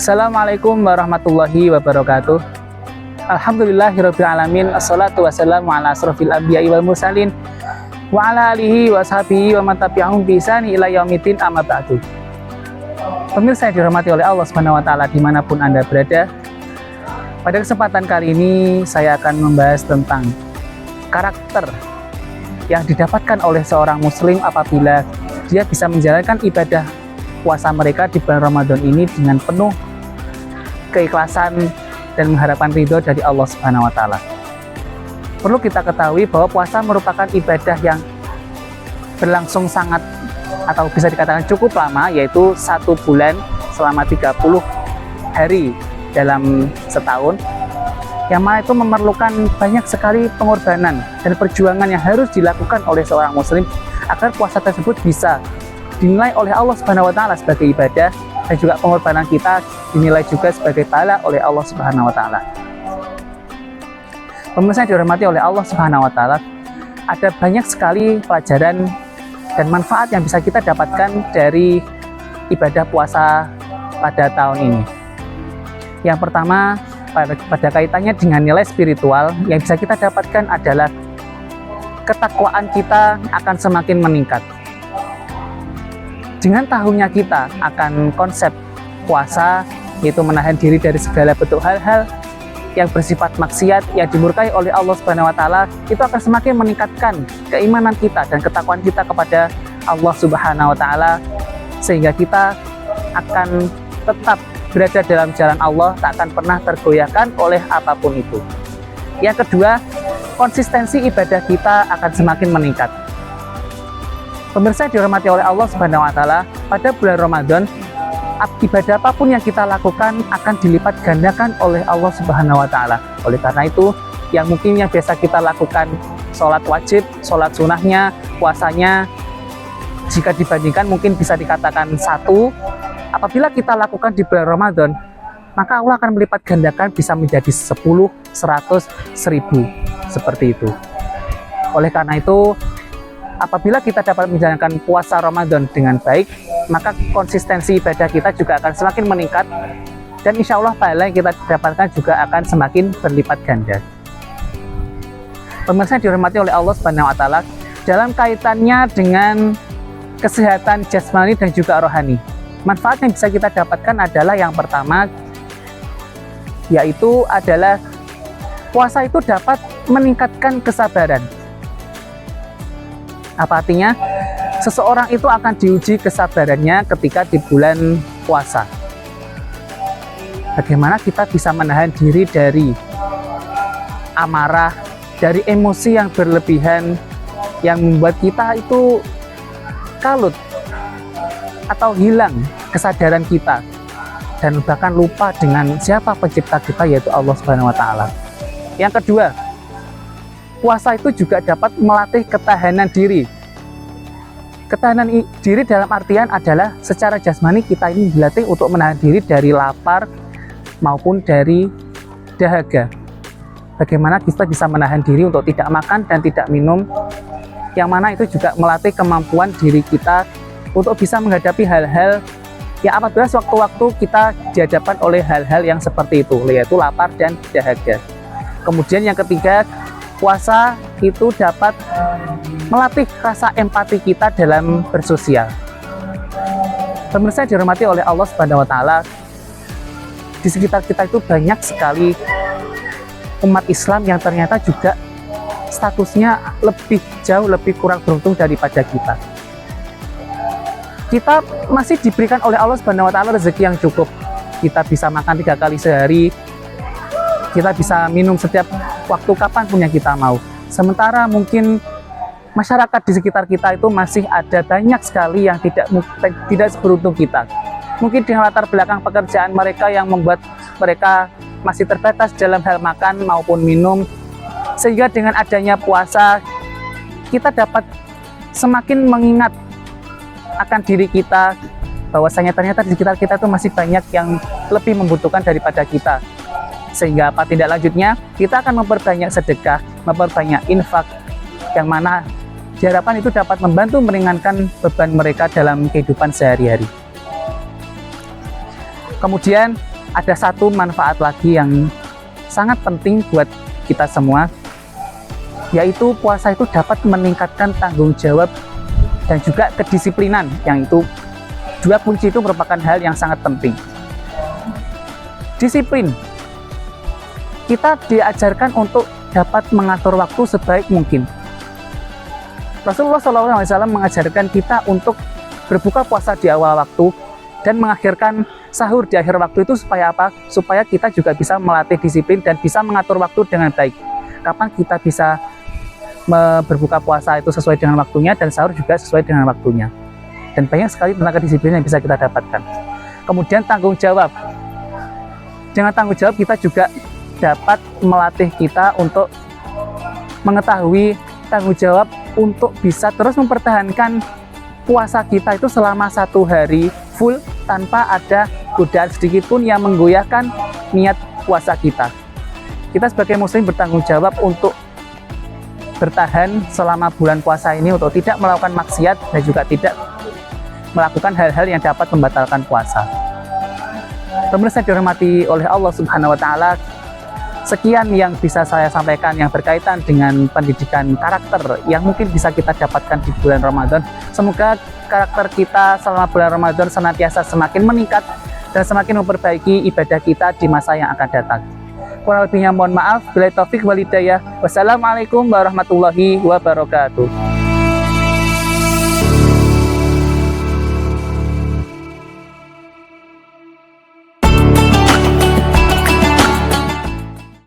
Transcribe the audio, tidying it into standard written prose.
Assalamualaikum warahmatullahi wabarakatuh. Alhamdulillahirabbil alamin. Assalatu wassalamu ala asrofil anbiya'i wal mursalin wa ala alihi wa sahbihi wa man tabi'ahum bi ihsani ila yaumiddin, amma ba'du. Pemirsa yang dirahmati oleh Allah Subhanahu wa taala dimanapun Anda berada, pada kesempatan kali ini saya akan membahas tentang karakter yang didapatkan oleh seorang muslim apabila dia bisa menjalankan ibadah puasa mereka di bulan Ramadan ini dengan penuh keikhlasan dan mengharapkan ridho dari Allah Subhanahu wa taala. Perlu kita ketahui bahwa puasa merupakan ibadah yang berlangsung sangat atau bisa dikatakan cukup lama, yaitu 1 bulan selama 30 hari dalam setahun, yang mana itu memerlukan banyak sekali pengorbanan dan perjuangan yang harus dilakukan oleh seorang muslim agar puasa tersebut bisa dinilai oleh Allah Subhanahu wa taala sebagai ibadah, dan juga pengorbanan kita dinilai juga sebagai pahala oleh Allah Subhanahu wa taala. Pemirsa yang dirahmati oleh Allah Subhanahu wa taala, ada banyak sekali pelajaran dan manfaat yang bisa kita dapatkan dari ibadah puasa pada tahun ini. Yang pertama, pada kaitannya dengan nilai spiritual yang bisa kita dapatkan adalah ketakwaan kita akan semakin meningkat. Dengan tahunya kita akan konsep puasa, yaitu menahan diri dari segala bentuk hal-hal yang bersifat maksiat yang dimurkai oleh Allah Subhanahu wa taala, itu akan semakin meningkatkan keimanan kita dan ketakwaan kita kepada Allah Subhanahu wa taala, sehingga kita akan tetap berada dalam jalan Allah, tak akan pernah tergoyahkan oleh apapun itu. Yang kedua, konsistensi ibadah kita akan semakin meningkat. Pemirsa yang dirahmati oleh Allah Subhanahu wa taala, pada bulan Ramadan ibadah apapun yang kita lakukan akan dilipat gandakan oleh Allah Subhanahu wa taala. Oleh karena itu, yang mungkin yang biasa kita lakukan sholat wajib, sholat sunnahnya, puasanya, jika dibandingkan mungkin bisa dikatakan 1, apabila kita lakukan di bulan Ramadan, maka Allah akan melipat gandakan bisa menjadi 10, 100, 1000, seperti itu. Oleh karena itu, apabila kita dapat menjalankan puasa Ramadan dengan baik, maka konsistensi ibadah kita juga akan semakin meningkat, dan insya Allah pahala yang kita dapatkan juga akan semakin berlipat ganda. Pemirsa yang dirahmati oleh Allah Subhanahu wa taala, dalam kaitannya dengan kesehatan jasmani dan juga rohani, manfaat yang bisa kita dapatkan adalah yang pertama, yaitu adalah puasa itu dapat meningkatkan kesabaran. Apa artinya? Seseorang itu akan diuji kesabarannya ketika di bulan puasa. Bagaimana kita bisa menahan diri dari amarah, dari emosi yang berlebihan, yang membuat kita itu kalut atau hilang kesadaran kita, dan bahkan lupa dengan siapa pencipta kita, yaitu Allah Subhanahu wa taala. Yang kedua, puasa itu juga dapat melatih ketahanan diri. Ketahanan diri dalam artian adalah secara jasmani kita ini dilatih untuk menahan diri dari lapar maupun dari dahaga. Bagaimana kita bisa menahan diri untuk tidak makan dan tidak minum, yang mana itu juga melatih kemampuan diri kita untuk bisa menghadapi hal-hal yang apabila sewaktu-waktu kita dihadapkan oleh hal-hal yang seperti itu, yaitu lapar dan dahaga. Kemudian yang ketiga, puasa itu dapat melatih rasa empati kita dalam bersosial. Pemirsa yang dirahmati oleh Allah Subhanahu wa taala, di sekitar kita itu banyak sekali umat Islam yang ternyata juga statusnya jauh lebih kurang beruntung daripada kita. Kita masih diberikan oleh Allah Subhanahu wa taala rezeki yang cukup. Kita bisa makan 3 kali sehari. Kita bisa minum setiap waktu kapanpun yang kita mau. Sementara mungkin masyarakat di sekitar kita itu masih ada banyak sekali yang tidak seberuntung kita. Mungkin di latar belakang pekerjaan mereka yang membuat mereka masih terbatas dalam hal makan maupun minum, sehingga dengan adanya puasa kita dapat semakin mengingat akan diri kita, bahwasanya ternyata di sekitar kita itu masih banyak yang lebih membutuhkan daripada kita. Sehingga apa tindak lanjutnya? Kita akan memperbanyak sedekah, memperbanyak infak, yang mana diharapkan itu dapat membantu meringankan beban mereka dalam kehidupan sehari-hari. Kemudian ada satu manfaat lagi yang sangat penting buat kita semua, yaitu puasa itu dapat meningkatkan tanggung jawab dan juga kedisiplinan, yang itu dua kunci itu merupakan hal yang sangat penting. Disiplin, kita diajarkan untuk dapat mengatur waktu sebaik mungkin. Rasulullah SAW mengajarkan kita untuk berbuka puasa di awal waktu dan mengakhirkan sahur di akhir waktu itu supaya apa? Supaya kita juga bisa melatih disiplin dan bisa mengatur waktu dengan baik. Kapan kita bisa berbuka puasa itu sesuai dengan waktunya dan sahur juga sesuai dengan waktunya. Dan banyak sekali tenaga disiplin yang bisa kita dapatkan. Kemudian tanggung jawab. Dengan tanggung jawab kita juga dapat melatih kita untuk mengetahui tanggung jawab untuk bisa terus mempertahankan puasa kita itu selama 1 hari full tanpa ada godaan sedikit pun yang menggoyahkan niat puasa kita. Kita sebagai muslim bertanggung jawab untuk bertahan selama bulan puasa ini untuk tidak melakukan maksiat dan juga tidak melakukan hal-hal yang dapat membatalkan puasa. Pemirsa dihormati oleh Allah Subhanahu wa taala, sekian yang bisa saya sampaikan yang berkaitan dengan pendidikan karakter yang mungkin bisa kita dapatkan di bulan Ramadan. Semoga karakter kita selama bulan Ramadan senantiasa semakin meningkat dan semakin memperbaiki ibadah kita di masa yang akan datang. Kurang lebihnya mohon maaf. Bila taufik wal hidayah. Wassalamualaikum warahmatullahi wabarakatuh.